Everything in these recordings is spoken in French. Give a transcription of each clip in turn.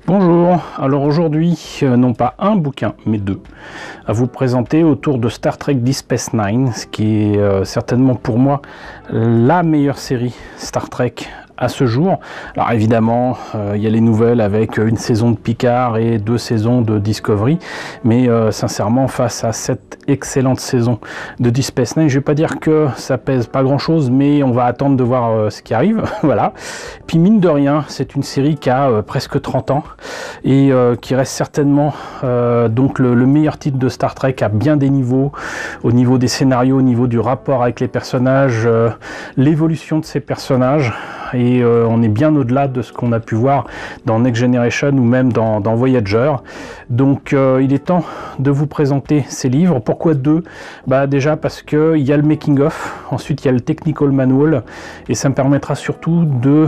Bonjour, alors aujourd'hui, non pas un bouquin, mais deux, à vous présenter autour de Star Trek Deep Space Nine, ce qui est certainement pour moi la meilleure série Star Trek à ce jour. Alors évidemment, il y a les nouvelles avec une saison de Picard et 2 saisons de Discovery, mais sincèrement, face à cette excellente saison de Deep Space Nine, je vais pas dire que ça pèse pas grand chose, mais on va attendre de voir ce qui arrive, voilà. Puis mine de rien, c'est une série qui a presque 30 ans et qui reste certainement donc le meilleur titre de Star Trek à bien des niveaux, au niveau des scénarios, au niveau du rapport avec les personnages, l'évolution de ces personnages, et on est bien au-delà de ce qu'on a pu voir dans Next Generation ou même dans Voyager. Donc il est temps de vous présenter ces livres. Pourquoi deux? Déjà parce qu'il y a le making of, ensuite il y a le technical manual, et ça me permettra surtout de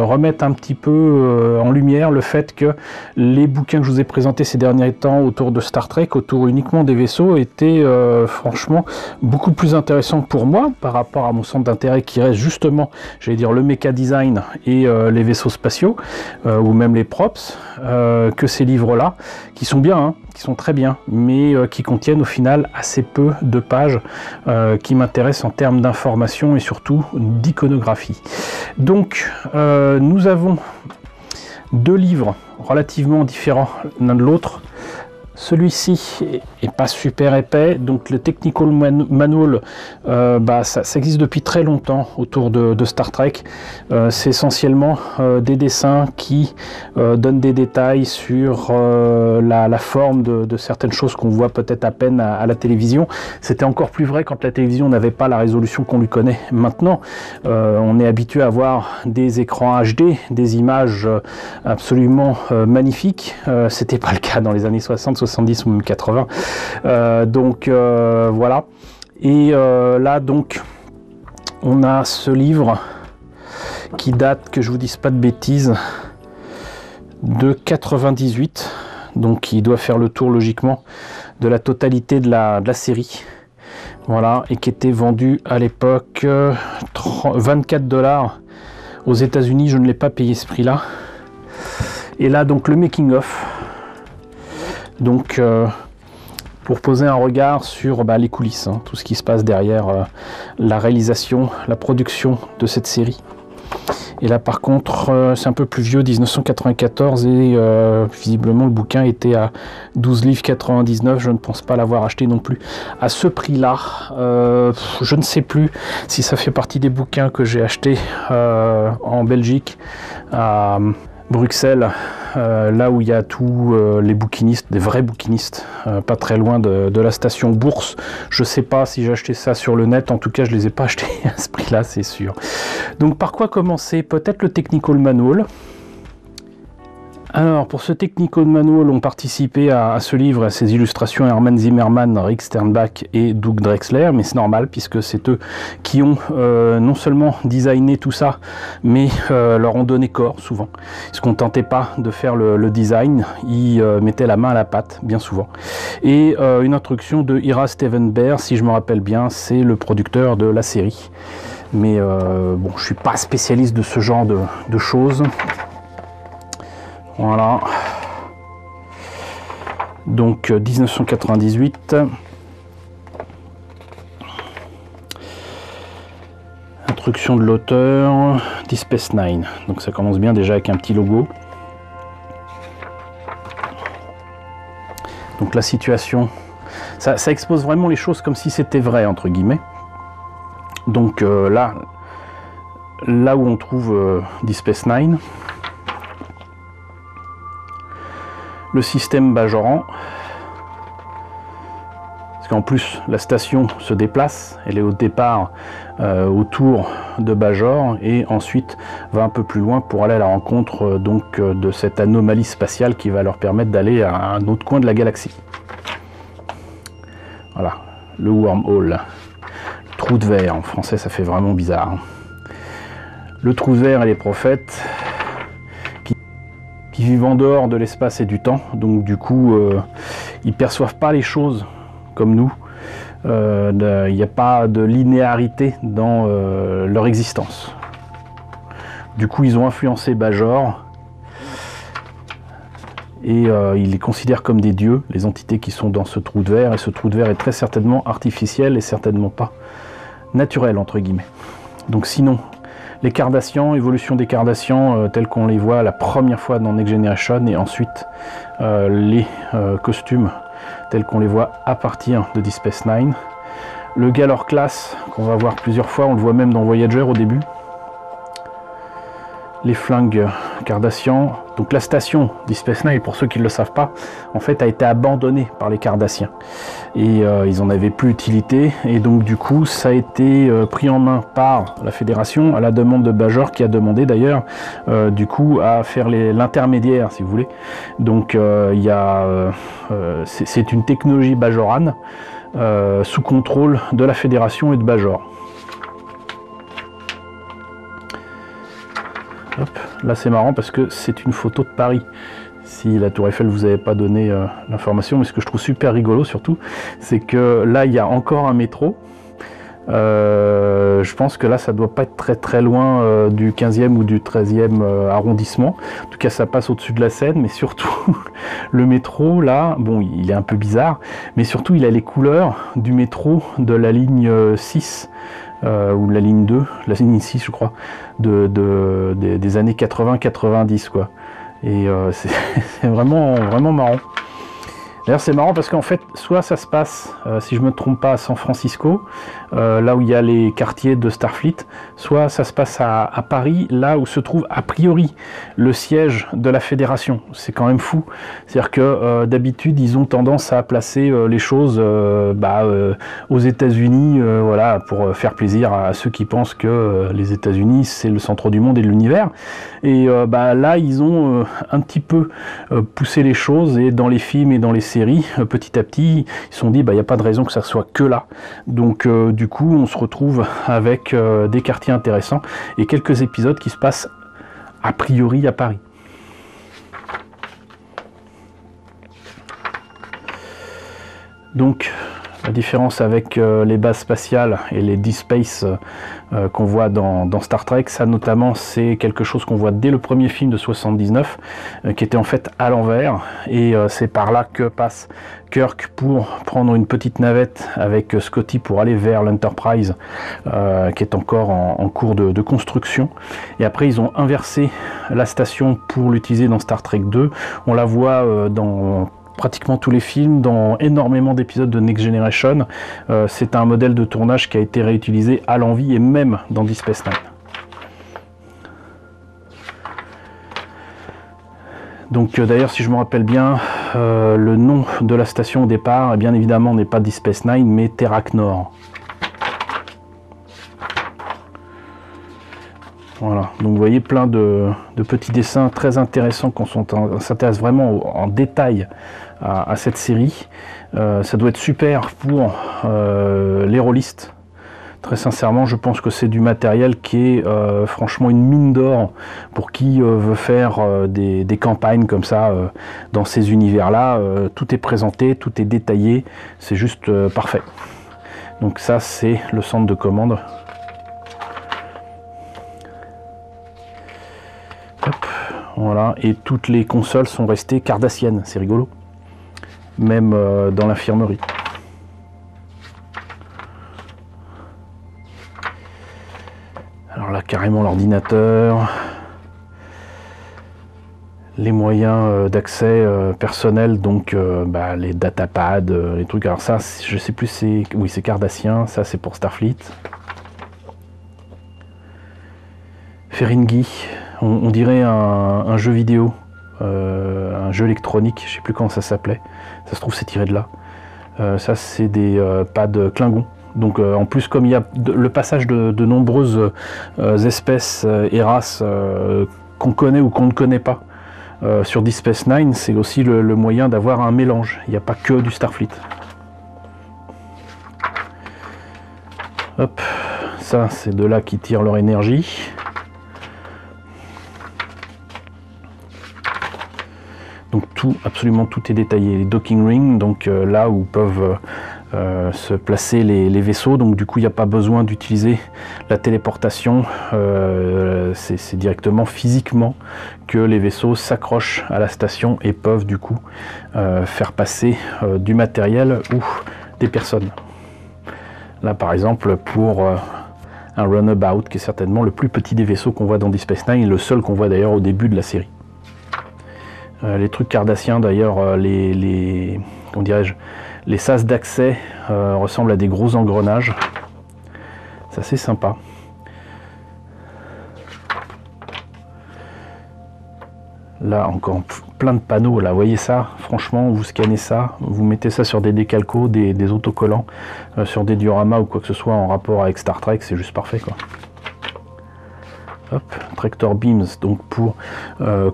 remettre un petit peu en lumière le fait que les bouquins que je vous ai présentés ces derniers temps autour de Star Trek, autour uniquement des vaisseaux, étaient franchement beaucoup plus intéressants pour moi par rapport à mon centre d'intérêt qui reste justement, j'allais dire, le méca design et les vaisseaux spatiaux ou même les props, que ces livres-là, qui sont bien, hein, qui sont très bien, mais qui contiennent au final assez peu de pages qui m'intéressent en termes d'information et surtout d'iconographie. Donc nous avons deux livres relativement différents l'un de l'autre. Celui-ci est pas super épais, donc le Technical Manual, ça existe depuis très longtemps autour de Star Trek. C'est essentiellement des dessins qui donnent des détails sur la forme de certaines choses qu'on voit peut-être à peine à la télévision. C'était encore plus vrai quand la télévision n'avait pas la résolution qu'on lui connaît maintenant. On est habitué à voir des écrans HD, des images absolument magnifiques. C'était pas le cas dans les années 60, 70 ou même 80. Voilà. Et là donc on a ce livre qui date, que je vous dise pas de bêtises, de 98, donc il doit faire le tour logiquement de la totalité de la série. Voilà, et qui était vendu à l'époque 24 $ aux États-Unis. Je ne l'ai pas payé ce prix-là. Et là donc le making of. Donc pour poser un regard sur les coulisses, hein, tout ce qui se passe derrière la réalisation, la production de cette série. Et là par contre c'est un peu plus vieux, 1994, et visiblement le bouquin était à 12 livres 99, je ne pense pas l'avoir acheté non plus à ce prix là. Je ne sais plus si ça fait partie des bouquins que j'ai achetés en Belgique, à Bruxelles, là où il y a tous les bouquinistes, des vrais bouquinistes, pas très loin de la station Bourse. Je sais pas si j'ai acheté ça sur le net, en tout cas je les ai pas achetés à ce prix là, c'est sûr. Donc par quoi commencer? Peut-être le Technical Manual. Alors pour ce Technical Manual ont participé à ce livre, à ces illustrations, Herman Zimmerman, Rick Sternbach et Doug Drexler, mais c'est normal puisque c'est eux qui ont non seulement designé tout ça, mais leur ont donné corps souvent. Ils ne se contentaient pas de faire le design, ils mettaient la main à la pâte bien souvent. Et une introduction de Ira Steven Behr, si je me rappelle bien, c'est le producteur de la série. Mais bon, je ne suis pas spécialiste de ce genre de choses. Voilà, donc 1998, introduction de l'auteur, Deep Space Nine, donc ça commence bien déjà avec un petit logo. Donc la situation, ça expose vraiment les choses comme si c'était vrai, entre guillemets. Donc là où on trouve Deep Space Nine, le système Bajoran, parce qu'en plus la station se déplace, elle est au départ autour de Bajor et ensuite va un peu plus loin pour aller à la rencontre de cette anomalie spatiale qui va leur permettre d'aller à un autre coin de la galaxie. Voilà, le wormhole, trou de verre, en français ça fait vraiment bizarre. Le trou de verre et les prophètes qui vivent en dehors de l'espace et du temps, donc du coup ils perçoivent pas les choses comme nous. Il n'y a pas de linéarité dans leur existence. Du coup ils ont influencé Bajor Et il les considère comme des dieux, les entités qui sont dans ce trou de verre, et ce trou de verre est très certainement artificiel et certainement pas naturel, entre guillemets. Donc sinon, les Cardassians, évolution des Cardassians tels qu'on les voit la première fois dans Next Generation, et ensuite les costumes tels qu'on les voit à partir de Deep Space Nine. Le Galor Class, qu'on va voir plusieurs fois, on le voit même dans Voyager au début. Les flingues Cardassians. Donc la station Deep Space Nine, pour ceux qui ne le savent pas, en fait a été abandonnée par les Cardassiens. Et ils n'en avaient plus utilité. Et donc du coup, ça a été pris en main par la Fédération, à la demande de Bajor, qui a demandé d'ailleurs, du coup, à faire l'intermédiaire, si vous voulez. Donc c'est une technologie bajorane, sous contrôle de la Fédération et de Bajor. Hop, là c'est marrant parce que c'est une photo de Paris. Si la Tour Eiffel vous avait pas donné l'information, mais ce que je trouve super rigolo surtout, c'est que là il y a encore un métro. Je pense que là ça doit pas être très très loin du 15e ou du 13e arrondissement. En tout cas ça passe au-dessus de la Seine, mais surtout le métro là, bon il est un peu bizarre, mais surtout il a les couleurs du métro de la ligne 6. Ou la ligne 2, la ligne 6 je crois, des années 80-90 quoi. Et c'est vraiment marrant. D'ailleurs c'est marrant parce qu'en fait soit ça se passe, si je me trompe pas, à San Francisco, là où il y a les quartiers de Starfleet, soit ça se passe à Paris, là où se trouve a priori le siège de la Fédération. C'est quand même fou. C'est-à-dire que d'habitude ils ont tendance à placer les choses aux États-Unis, voilà, pour faire plaisir à ceux qui pensent que les États-Unis c'est le centre du monde et de l'univers. Et là ils ont un petit peu poussé les choses, et dans les films et dans les séries, petit à petit, ils se sont dit il n'y a pas de raison que ça soit que là. Donc du coup, on se retrouve avec des quartiers intéressants et quelques épisodes qui se passent a priori à Paris. Donc la différence avec les bases spatiales et les Deep Space qu'on voit dans Star Trek, ça notamment c'est quelque chose qu'on voit dès le premier film de 79, qui était en fait à l'envers, et c'est par là que passe Kirk pour prendre une petite navette avec Scotty pour aller vers l'Enterprise, qui est encore en cours de construction. Et après ils ont inversé la station pour l'utiliser dans Star Trek 2. On la voit dans pratiquement tous les films, dans énormément d'épisodes de Next Generation. C'est un modèle de tournage qui a été réutilisé à l'envi, et même dans Deep Space Nine. Donc d'ailleurs, si je me rappelle bien, le nom de la station au départ, bien évidemment, n'est pas Deep Space Nine, mais Terracnor. Voilà, donc vous voyez plein de petits dessins très intéressants quand on s'intéresse vraiment en détail à cette série. Ça doit être super pour les rôlistes. Très sincèrement, je pense que c'est du matériel qui est franchement une mine d'or pour qui veut faire des campagnes comme ça dans ces univers-là. Tout est présenté, tout est détaillé, c'est juste parfait. Donc ça, c'est le centre de commande. Hop, voilà, et toutes les consoles sont restées cardassiennes, c'est rigolo. Même dans l'infirmerie. Alors là, carrément l'ordinateur, les moyens d'accès personnel, donc les datapads, les trucs. Alors ça, je sais plus, oui, c'est cardassien, ça c'est pour Starfleet. Ferengi, on dirait un jeu vidéo, un jeu électronique, je sais plus comment ça s'appelait, ça se trouve c'est tiré de là. Ça c'est des pads Klingon. Donc en plus, comme il y a le passage de nombreuses espèces et races qu'on connaît ou qu'on ne connaît pas sur Deep Space Nine, c'est aussi le moyen d'avoir un mélange. Il n'y a pas que du Starfleet. Hop, ça c'est de là qui tirent leur énergie. Donc tout, absolument tout est détaillé. Les docking rings, donc là où peuvent se placer les vaisseaux, donc du coup il n'y a pas besoin d'utiliser la téléportation, c'est directement physiquement que les vaisseaux s'accrochent à la station et peuvent du coup faire passer du matériel ou des personnes. Là par exemple pour un Runabout qui est certainement le plus petit des vaisseaux qu'on voit dans Deep Space Nine et le seul qu'on voit d'ailleurs au début de la série. Les trucs cardassiens d'ailleurs, comment dirais-je, les sas d'accès ressemblent à des gros engrenages. C'est assez sympa. Là encore plein de panneaux, là, vous voyez ça, franchement vous scannez ça, vous mettez ça sur des décalcos, des autocollants, sur des dioramas ou quoi que ce soit en rapport avec Star Trek, c'est juste parfait quoi. Hop, Tractor Beams, donc pour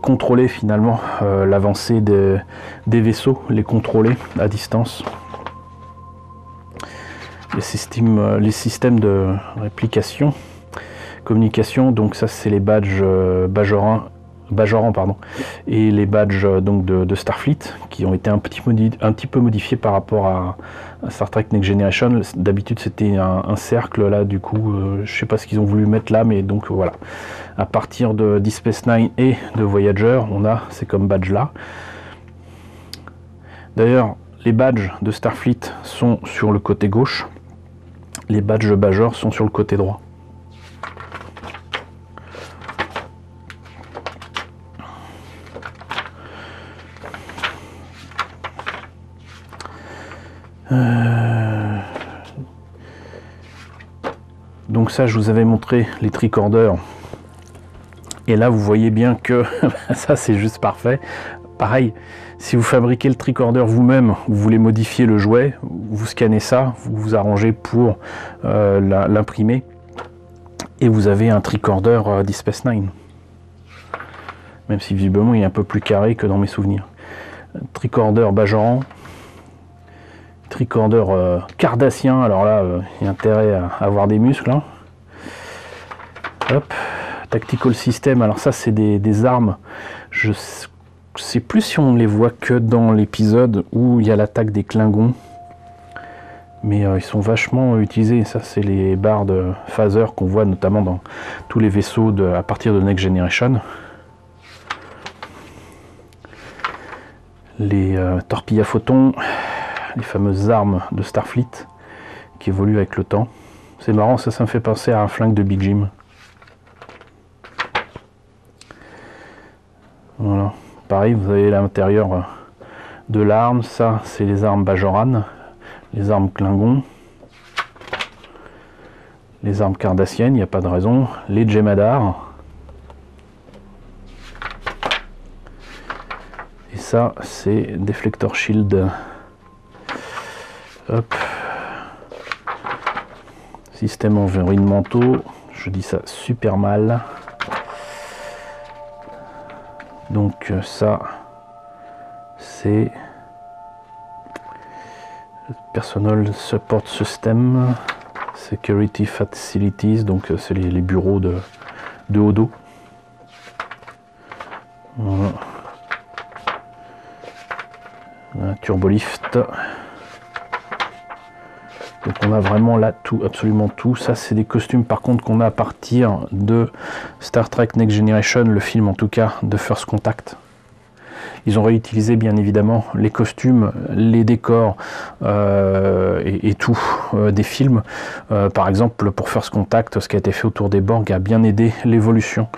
contrôler finalement l'avancée des vaisseaux, les contrôler à distance. Les systèmes de réplication, communication, donc ça c'est les badges Bajoran pardon, et les badges donc de Starfleet qui ont été un petit peu modifiés par rapport à Star Trek Next Generation. D'habitude c'était un cercle, là du coup je sais pas ce qu'ils ont voulu mettre là, mais donc voilà, à partir de Deep Space Nine et de Voyager on a ces comme badge là. D'ailleurs les badges de Starfleet sont sur le côté gauche, les badges Bajor sont sur le côté droit. Donc ça je vous avais montré les tricorders et là vous voyez bien que ça c'est juste parfait. Pareil, si vous fabriquez le tricorder vous-même, vous voulez modifier le jouet, vous scannez ça, vous vous arrangez pour l'imprimer et vous avez un tricorder Deep Space Nine, même si visiblement il est un peu plus carré que dans mes souvenirs. Tricorder Bajoran, tricorder cardassien, alors là il y a intérêt à avoir des muscles hein. Hop, Tactical System, alors ça c'est des armes, je sais plus si on les voit que dans l'épisode où il y a l'attaque des Klingons, mais ils sont vachement utilisés. Ça c'est les barres de phaser qu'on voit notamment dans tous les vaisseaux à partir de Next Generation. Les torpilles à photons, les fameuses armes de Starfleet qui évoluent avec le temps. C'est marrant, ça me fait penser à un flingue de Big Jim. Voilà, pareil, vous avez l'intérieur de l'arme, ça c'est les armes Bajoran, les armes Klingon, les armes cardassiennes, il n'y a pas de raison, les Jem'Hadar, et ça c'est Deflector Shield. Hop. Système environnementaux, je dis ça super mal. Donc ça c'est Personal Support System, Security Facilities, donc c'est les bureaux de haut dos. Voilà. Un turbolift. Donc on a vraiment là tout, absolument tout. Ça c'est des costumes par contre qu'on a à partir de Star Trek Next Generation, le film en tout cas de First Contact. Ils ont réutilisé bien évidemment les costumes, les décors et tout des films. Par exemple pour First Contact, ce qui a été fait autour des Borg a bien aidé l'évolution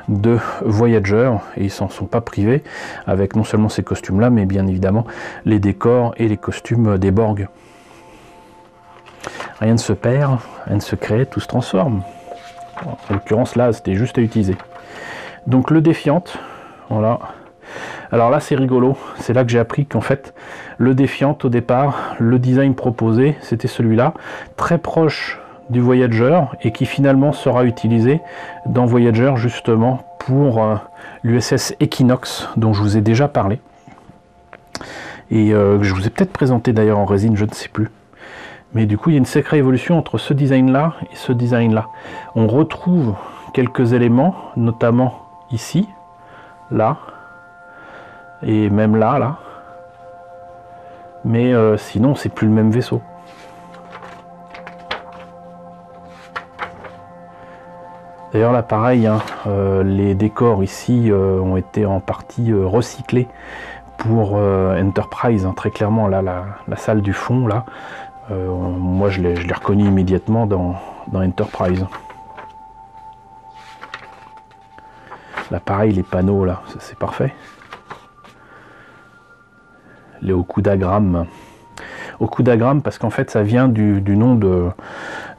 de Voyager et ils s'en sont pas privés avec non seulement ces costumes là mais bien évidemment les décors et les costumes des Borg. Rien ne se perd, rien ne se crée, tout se transforme. En l'occurrence là c'était juste à utiliser. Donc le Defiant, voilà. Alors là c'est rigolo, c'est là que j'ai appris qu'en fait le Defiant au départ, le design proposé c'était celui-là, très proche du Voyager et qui finalement sera utilisé dans Voyager justement pour l'USS Equinox dont je vous ai déjà parlé. Et je vous ai peut-être présenté d'ailleurs en résine, je ne sais plus. Mais du coup il y a une sacrée évolution entre ce design là et ce design là. On retrouve quelques éléments, notamment ici, là, et même là, mais sinon c'est plus le même vaisseau. D'ailleurs là pareil, hein, les décors ici ont été en partie recyclés pour Enterprise, hein, très clairement là la salle du fond là, moi je l'ai reconnu immédiatement dans Enterprise. Là pareil, les panneaux là, c'est parfait. Les okudagrammes. Okudagramme parce qu'en fait ça vient du nom de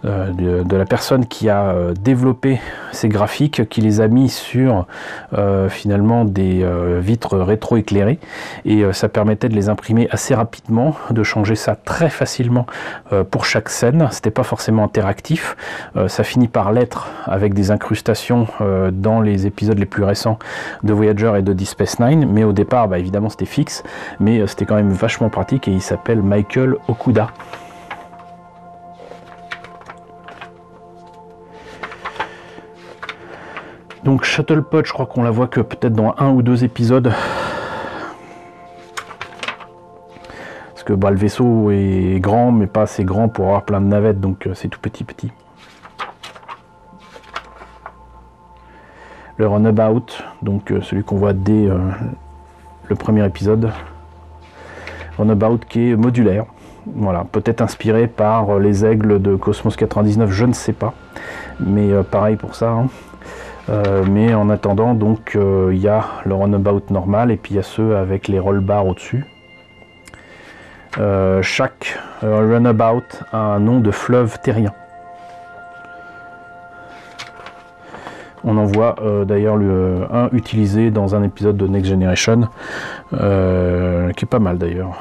la personne qui a développé ces graphiques, qui les a mis sur finalement des vitres rétro-éclairées, et ça permettait de les imprimer assez rapidement, de changer ça très facilement pour chaque scène. C'était pas forcément interactif, ça finit par l'être avec des incrustations dans les épisodes les plus récents de Voyager et de Deep Space Nine, mais au départ bah, évidemment c'était fixe, mais c'était quand même vachement pratique, et il s'appelle Michael Okuda. Donc Shuttlepod, je crois qu'on la voit que peut-être dans 1 ou 2 épisodes. Parce que bah, le vaisseau est grand, mais pas assez grand pour avoir plein de navettes, donc c'est tout petit. Le Runabout, donc celui qu'on voit dès le premier épisode. Runabout qui est modulaire. Voilà, peut-être inspiré par les aigles de Cosmos 99, je ne sais pas. Mais pareil pour ça. Hein. Mais en attendant, donc il y a le Runabout normal et puis il y a ceux avec les roll bars au-dessus. Chaque Runabout a un nom de fleuve terrien. On en voit d'ailleurs un utilisé dans un épisode de Next Generation, qui est pas mal d'ailleurs.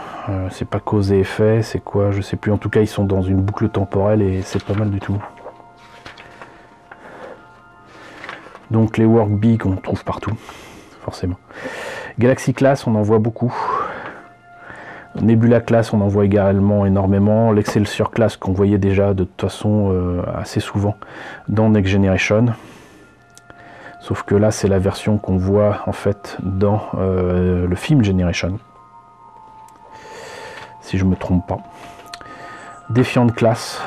C'est pas cause et effet, c'est quoi, je sais plus. En tout cas, ils sont dans une boucle temporelle et c'est pas mal du tout. Donc les Work Bee qu'on trouve partout, forcément. Galaxy Class, on en voit beaucoup. Nebula Class, on en voit également énormément. L'Excelsior Class qu'on voyait déjà de toute façon assez souvent dans Next Generation. Sauf que là, c'est la version qu'on voit en fait dans le film Generation. Si je me trompe pas. Defiant Class.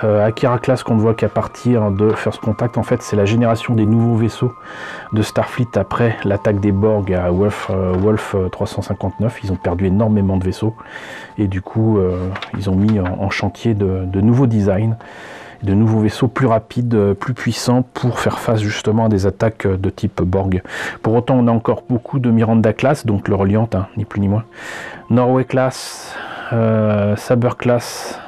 Akira Class qu'on ne voit qu'à partir de First Contact, en fait c'est la génération des nouveaux vaisseaux de Starfleet après l'attaque des Borg à Wolf 359. Ils ont perdu énormément de vaisseaux et du coup ils ont mis en chantier de nouveaux designs, de nouveaux vaisseaux plus rapides, plus puissants pour faire face justement à des attaques de type Borg. Pour autant on a encore beaucoup de Miranda Class, donc le Reliant, hein, ni plus ni moins. Norway Class, Saber Class.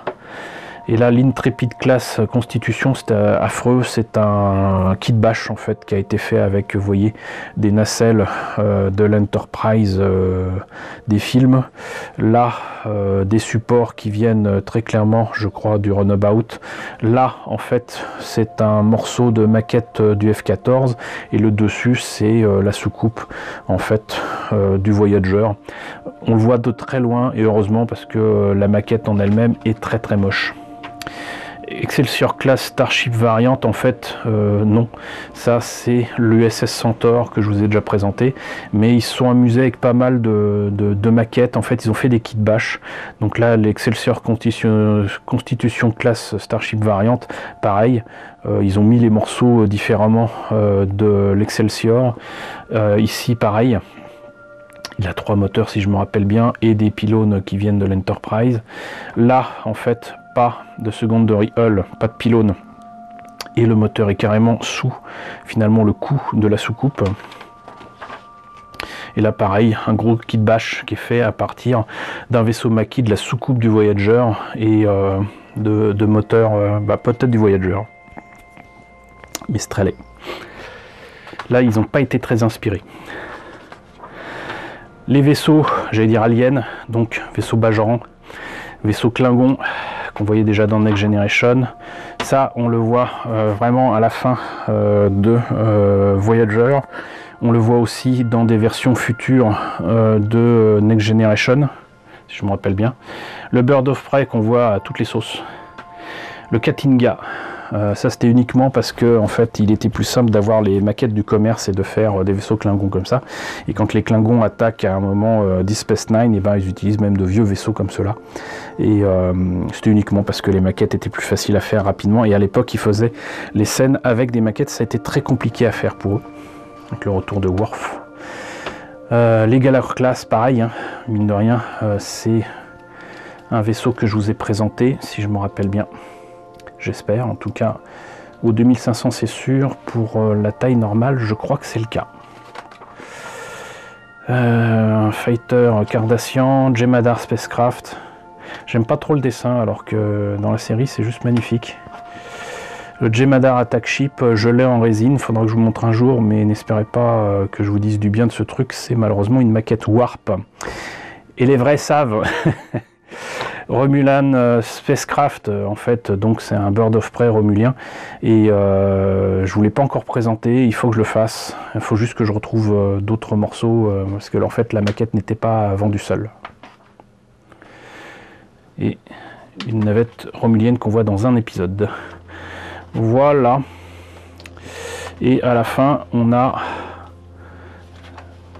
Et là, l'Intrepid Class Constitution, c'est affreux, c'est un kit bash en fait qui a été fait avec, vous voyez, des nacelles de l'Enterprise des films. Là, des supports qui viennent très clairement, je crois, du Runabout. Là, en fait, c'est un morceau de maquette du F-14 et le dessus, c'est la soucoupe en fait du Voyager. On le voit de très loin et heureusement parce que la maquette en elle-même est très très moche. Excelsior Class Starship Variant, en fait non, ça c'est l'USS Centaur que je vous ai déjà présenté, mais ils se sont amusés avec pas mal de maquettes. En fait ils ont fait des kits bash, donc là l'Excelsior Constitution Class Starship Variant, pareil, ils ont mis les morceaux différemment de l'Excelsior. Ici pareil, il a 3 moteurs si je me rappelle bien et des pylônes qui viennent de l'Enterprise. Là en fait pas de secondary hull, pas de pylône, et le moteur est carrément sous finalement le cou de la soucoupe. Et là pareil, un gros kit bash qui est fait à partir d'un vaisseau maquis de la soucoupe du Voyager et de moteurs peut-être du Voyager, mais c'est très laid. Là ils n'ont pas été très inspirés. Les vaisseaux, j'allais dire aliens, donc vaisseau Bajoran, vaisseau Klingon, qu'on voyait déjà dans Next Generation. Ça, on le voit vraiment à la fin de Voyager. On le voit aussi dans des versions futures de Next Generation, si je me rappelle bien. Le Bird of Prey qu'on voit à toutes les sauces. Le Katinga, Ça c'était uniquement parce que en fait il était plus simple d'avoir les maquettes du commerce et de faire des vaisseaux Klingons comme ça. Et quand les Klingons attaquent à un moment Deep Space Nine, et ben ils utilisent même de vieux vaisseaux comme ceux-là. Et c'était uniquement parce que les maquettes étaient plus faciles à faire rapidement. Et à l'époque ils faisaient les scènes avec des maquettes, ça a été très compliqué à faire pour eux. Avec le retour de Worf. Les Galar Class, pareil, hein, mine de rien, c'est un vaisseau que je vous ai présenté, si je me rappelle bien. J'espère, en tout cas, au 2500 c'est sûr, pour la taille normale, je crois que c'est le cas. Un fighter Cardassian, Jem'Hadar Spacecraft. J'aime pas trop le dessin, alors que dans la série c'est juste magnifique. Le Jem'Hadar Attack Ship, je l'ai en résine, il faudra que je vous montre un jour, mais n'espérez pas que je vous dise du bien de ce truc, c'est malheureusement une maquette Warp. Et les vrais savent. Romulan Spacecraft, en fait, donc c'est un Bird of Prey romulien, et je vous l'ai pas encore présenté, il faut que je le fasse, il faut juste que je retrouve d'autres morceaux, parce que en fait la maquette n'était pas vendue seule. Et une navette romulienne qu'on voit dans un épisode. Voilà. Et à la fin, on a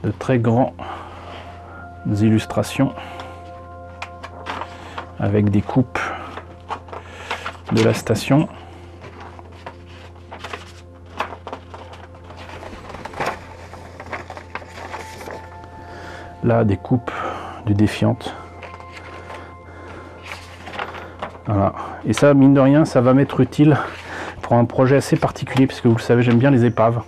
de très grandes illustrations avec des coupes de la station. Là, des coupes du Defiant. Voilà. Et ça, mine de rien, ça va m'être utile pour un projet assez particulier, puisque vous le savez, j'aime bien les épaves.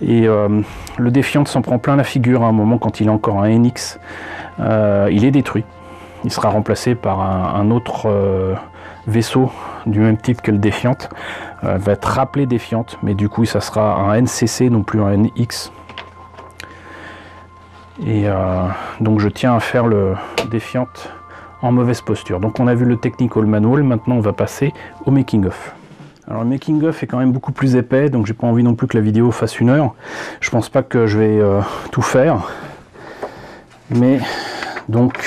Et le Defiant s'en prend plein la figure à un moment quand il est encore un NX. Il est détruit. Il sera remplacé par un autre vaisseau du même type que le Defiant. Va être rappelé Defiant, mais du coup ça sera un NCC, non plus un NX. Et donc je tiens à faire le Defiant en mauvaise posture. Donc on a vu le Technical Manual, maintenant on va passer au Making of. Alors le Making of est quand même beaucoup plus épais, donc j'ai pas envie non plus que la vidéo fasse 1 heure. Je pense pas que je vais tout faire. Mais donc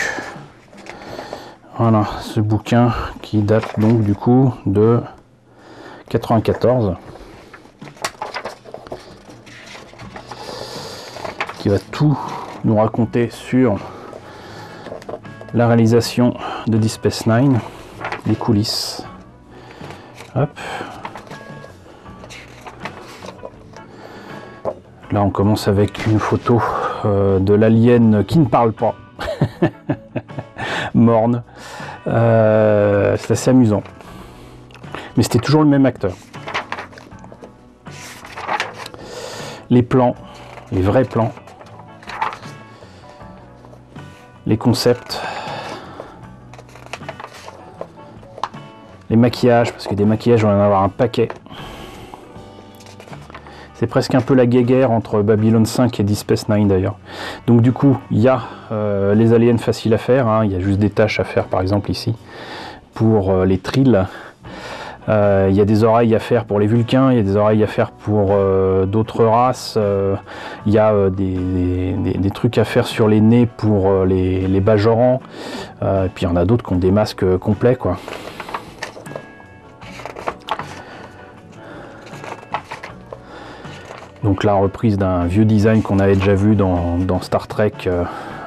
voilà, ce bouquin qui date donc du coup de 94, qui va tout nous raconter sur la réalisation de Deep Space Nine, les coulisses. Hop. Là on commence avec une photo de l'alien qui ne parle pas. Morne. C'est assez amusant. Mais c'était toujours le même acteur. Les plans, les vrais plans. Les concepts. Les maquillages, parce que des maquillages on va en avoir un paquet. C'est presque un peu la guéguerre entre Babylon 5 et Deep Space Nine d'ailleurs. Donc du coup, il y a les aliens faciles à faire, hein. Il y a juste des tâches à faire par exemple ici, pour les trills. Il y a des oreilles à faire pour les Vulcains, il y a des oreilles à faire pour d'autres races, il y a des trucs à faire sur les nez pour les Bajorans, et puis il y en a d'autres qui ont des masques complets quoi. Donc la reprise d'un vieux design qu'on avait déjà vu dans Star Trek,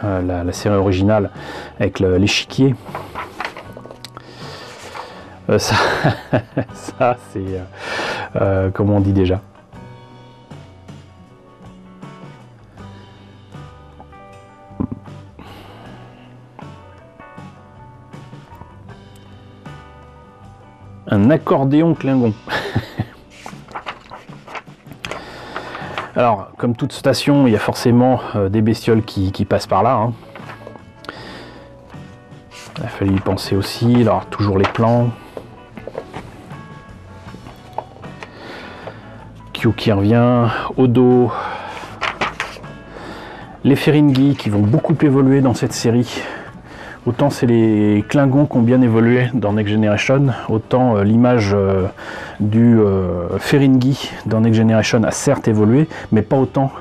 la série originale, avec l'échiquier. Ça, ça c'est... comment on dit déjà? Un accordéon Klingon. Alors, comme toute station, il y a forcément des bestioles qui passent par là. Hein. Il a fallu y penser aussi. Alors, toujours les plans. Q qui revient. Odo. Les Ferengi qui vont beaucoup évoluer dans cette série. Autant c'est les Klingons qui ont bien évolué dans Next Generation, autant l'image du Ferengi dans Next Generation a certes évolué, mais pas autant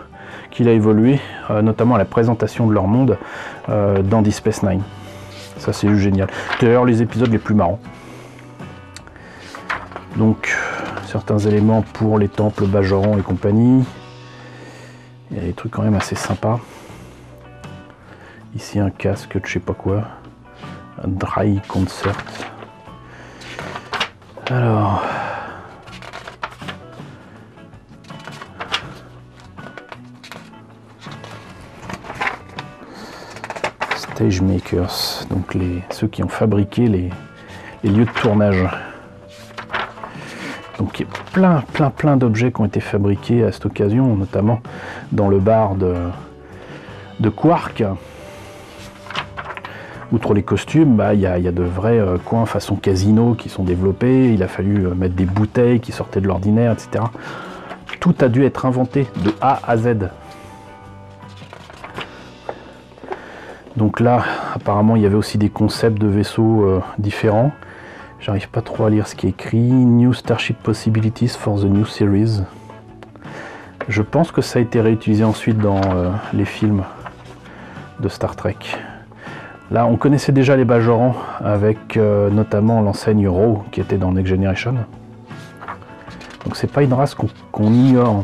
qu'il a évolué, notamment à la présentation de leur monde dans Deep Space Nine. Ça c'est juste génial. C'est d'ailleurs les épisodes les plus marrants. Donc certains éléments pour les temples Bajoran et compagnie. Il y a des trucs quand même assez sympas. Ici un casque de je sais pas quoi. Un Dry Concert. Alors... Stage Makers, donc ceux qui ont fabriqué les lieux de tournage. Donc il y a plein d'objets qui ont été fabriqués à cette occasion, notamment dans le bar de Quark. Outre les costumes, il y a de vrais coins façon casino qui sont développés. Il a fallu mettre des bouteilles qui sortaient de l'ordinaire, etc. Tout a dû être inventé de A à Z. Donc là, apparemment, il y avait aussi des concepts de vaisseaux différents. J'arrive pas trop à lire ce qui est écrit. New Starship Possibilities for the New Series. Je pense que ça a été réutilisé ensuite dans les films de Star Trek. Là, on connaissait déjà les Bajorans avec notamment l'enseigne Ro qui était dans Next Generation. Donc c'est pas une race qu'on ignore.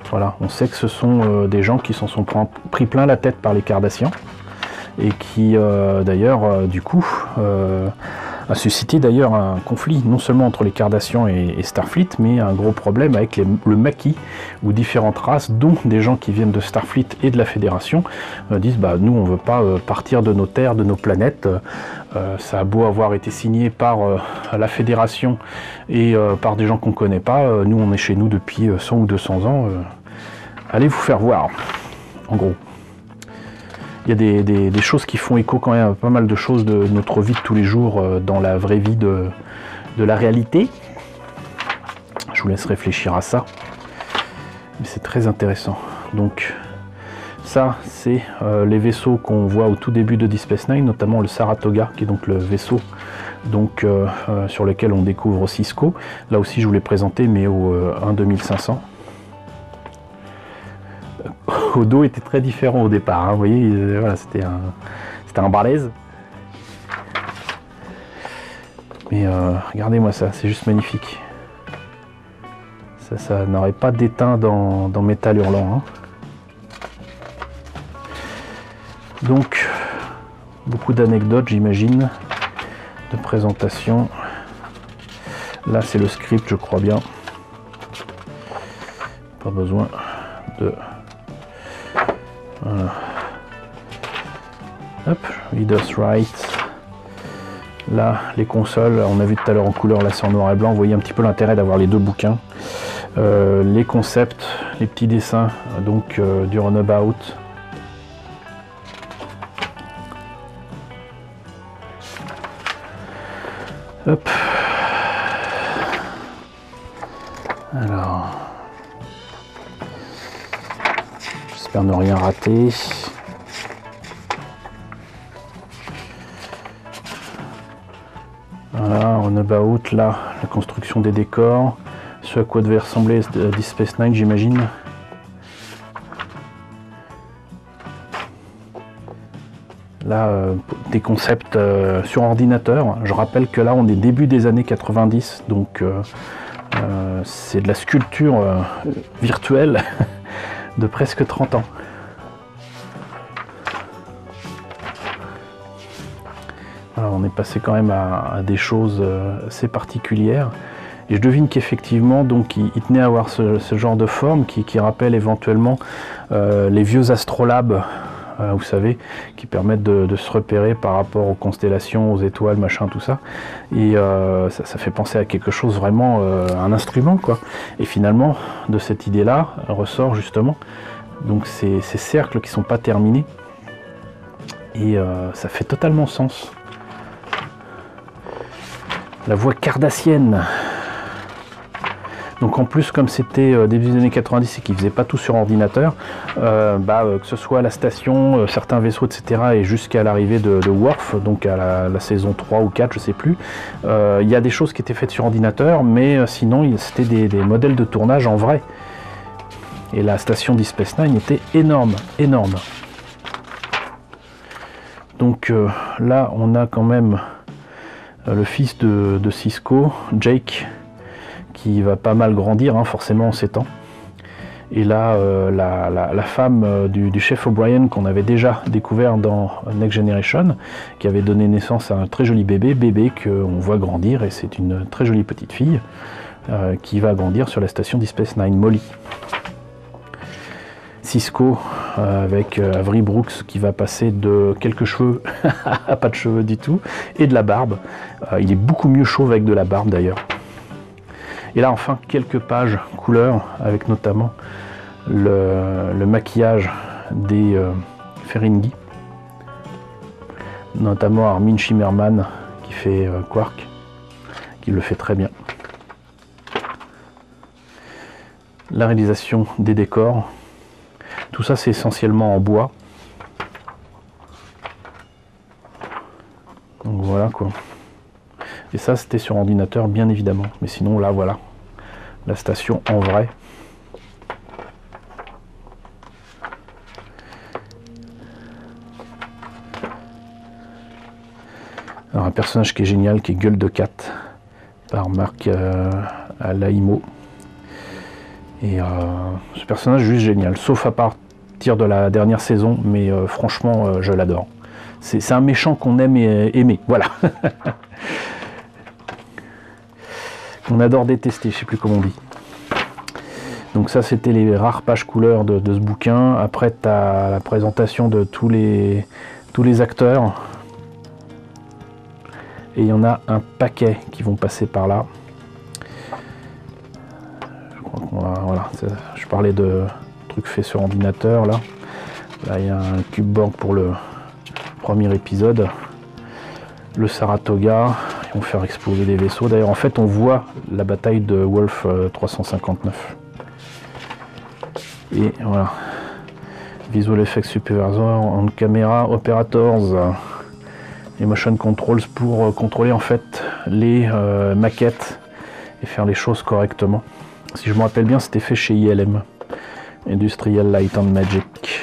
Voilà, on sait que ce sont des gens qui s'en sont pris plein la tête par les Cardassiens et qui d'ailleurs du coup a suscité d'ailleurs un conflit non seulement entre les Cardassiens et Starfleet, mais un gros problème avec le Maquis, où différentes races, dont des gens qui viennent de Starfleet et de la Fédération, disent bah nous on veut pas partir de nos terres, de nos planètes. Ça a beau avoir été signé par la Fédération et par des gens qu'on connaît pas, nous on est chez nous depuis 100 ou 200 ans. Allez vous faire voir, en gros. Il y a des choses qui font écho quand même à pas mal de choses de notre vie de tous les jours dans la vraie vie de la réalité. Je vous laisse réfléchir à ça. Mais c'est très intéressant. Donc ça, c'est les vaisseaux qu'on voit au tout début de Deep Space Nine, notamment le Saratoga, qui est donc le vaisseau donc, sur lequel on découvre Sisko. Là aussi, je vous l'ai présenté, mais au 1-2500. Au dos était très différent au départ, hein. Vous voyez, voilà, c'était un balèze. Mais regardez-moi ça, c'est juste magnifique. Ça n'aurait pas d'éteint dans Métal Hurlant. Hein. Donc, beaucoup d'anecdotes, j'imagine, de présentation. Là, c'est le script, je crois bien. Pas besoin de... Voilà. Hop, read us right. Là, les consoles, on a vu tout à l'heure en couleur, là c'est en noir et blanc. Vous voyez un petit peu l'intérêt d'avoir les deux bouquins. Les concepts, les petits dessins, donc du runabout. Hop. Alors. J'espère ne rien rater. Voilà, runabout, là, la construction des décors. Ce à quoi devait ressembler Deep Space Nine, j'imagine. Là, des concepts sur ordinateur. Je rappelle que là, on est début des années 90, donc c'est de la sculpture virtuelle de presque 30 ans. Alors, on est passé quand même à des choses assez particulières. Et je devine qu'effectivement, donc, il tenait à avoir ce genre de forme qui rappelle éventuellement les vieux astrolabes, vous savez, qui permettent de se repérer par rapport aux constellations, aux étoiles, machin, tout ça. Et ça fait penser à quelque chose vraiment, un instrument, quoi. Et finalement, de cette idée-là, ressort justement donc ces cercles qui ne sont pas terminés. Et ça fait totalement sens. La voie cardassienne. Donc en plus, comme c'était début des années 90 et qu'ils ne faisaient pas tout sur ordinateur, que ce soit la station, certains vaisseaux, etc., et jusqu'à l'arrivée de Worf, donc à la saison 3 ou 4, je ne sais plus, il y a des choses qui étaient faites sur ordinateur, mais sinon c'était des modèles de tournage en vrai. Et la station Deep Space Nine était énorme, énorme. Donc là, on a quand même le fils de Cisco, Jake, qui va pas mal grandir, hein, forcément en 7 ans. Et là, la femme du chef O'Brien qu'on avait déjà découvert dans Next Generation, qui avait donné naissance à un très joli bébé qu'on voit grandir, et c'est une très jolie petite fille qui va grandir sur la station Deep Space Nine, Molly. Cisco avec Avery Brooks qui va passer de quelques cheveux à pas de cheveux du tout, et de la barbe. Il est beaucoup mieux chauve avec de la barbe d'ailleurs. Et là enfin quelques pages couleurs avec notamment le maquillage des Ferengi, notamment Armin Shimmerman qui fait Quark, qui le fait très bien. La réalisation des décors, tout ça c'est essentiellement en bois. Donc voilà quoi. Et ça c'était sur ordinateur bien évidemment, mais sinon là voilà la station en vrai. Alors un personnage qui est génial, qui est Gueule de Cat par Marc Alaimo. Et ce personnage est juste génial, sauf à partir de la dernière saison, mais franchement je l'adore. C'est un méchant qu'on aime et aimer, voilà. On adore détester, je sais plus comment on dit. Donc ça c'était les rares pages couleurs de ce bouquin. Après tu as la présentation de tous les acteurs. Et il y en a un paquet qui vont passer par là. Je crois qu'on va, voilà, je parlais de trucs faits sur ordinateur là. Là il y a un cube board pour le premier épisode. Le Saratoga. Ils vont faire exploser des vaisseaux. D'ailleurs, en fait, on voit la bataille de Wolf 359. Et voilà. Visual Effects Supervisor, on Camera Operators et Motion Controls pour contrôler en fait les maquettes et faire les choses correctement. Si je me rappelle bien, c'était fait chez ILM, Industrial Light and Magic.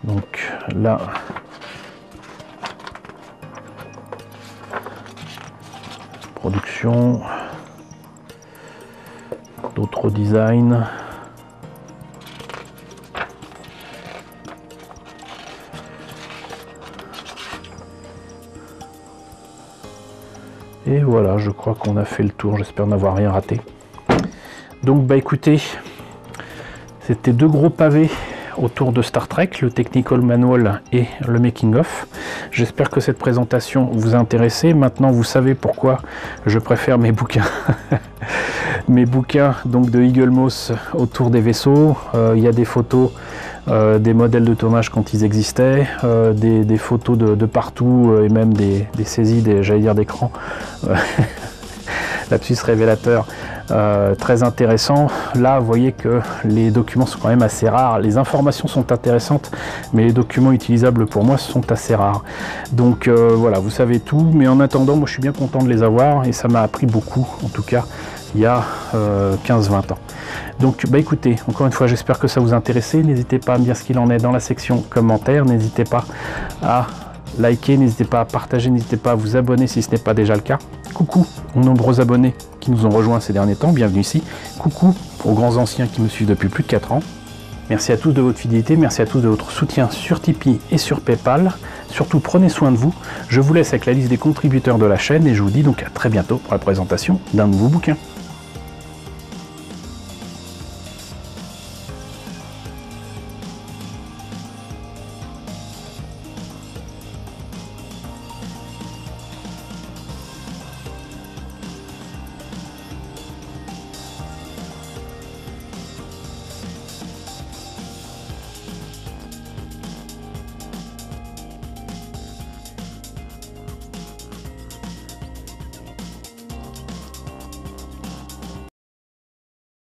Donc là, production, d'autres designs. Et voilà, je crois qu'on a fait le tour, j'espère n'avoir rien raté. Donc bah écoutez, c'était 2 gros pavés autour de Star Trek, le Technical Manual et le Making of. J'espère que cette présentation vous a intéressé. Maintenant vous savez pourquoi je préfère mes bouquins. Mes bouquins donc de Eaglemoss autour des vaisseaux. Il y a des photos des modèles de tournage quand ils existaient, des photos de partout et même des saisies, j'allais dire d'écran. Lapsus révélateur. Très intéressant. Là vous voyez que les documents sont quand même assez rares, les informations sont intéressantes mais les documents utilisables pour moi sont assez rares, donc voilà, vous savez tout, mais en attendant moi je suis bien content de les avoir et ça m'a appris beaucoup, en tout cas il y a 15-20 ans. Donc bah écoutez, encore une fois j'espère que ça vous a intéressé, n'hésitez pas à me dire ce qu'il en est dans la section commentaires, n'hésitez pas à liker, n'hésitez pas à partager, n'hésitez pas à vous abonner si ce n'est pas déjà le cas. Coucou aux nombreux abonnés qui nous ont rejoints ces derniers temps, bienvenue ici. Coucou aux grands anciens qui me suivent depuis plus de 4 ans. Merci à tous de votre fidélité, merci à tous de votre soutien sur Tipeee et sur Paypal. Surtout prenez soin de vous. Je vous laisse avec la liste des contributeurs de la chaîne et je vous dis donc à très bientôt pour la présentation d'un nouveau bouquin.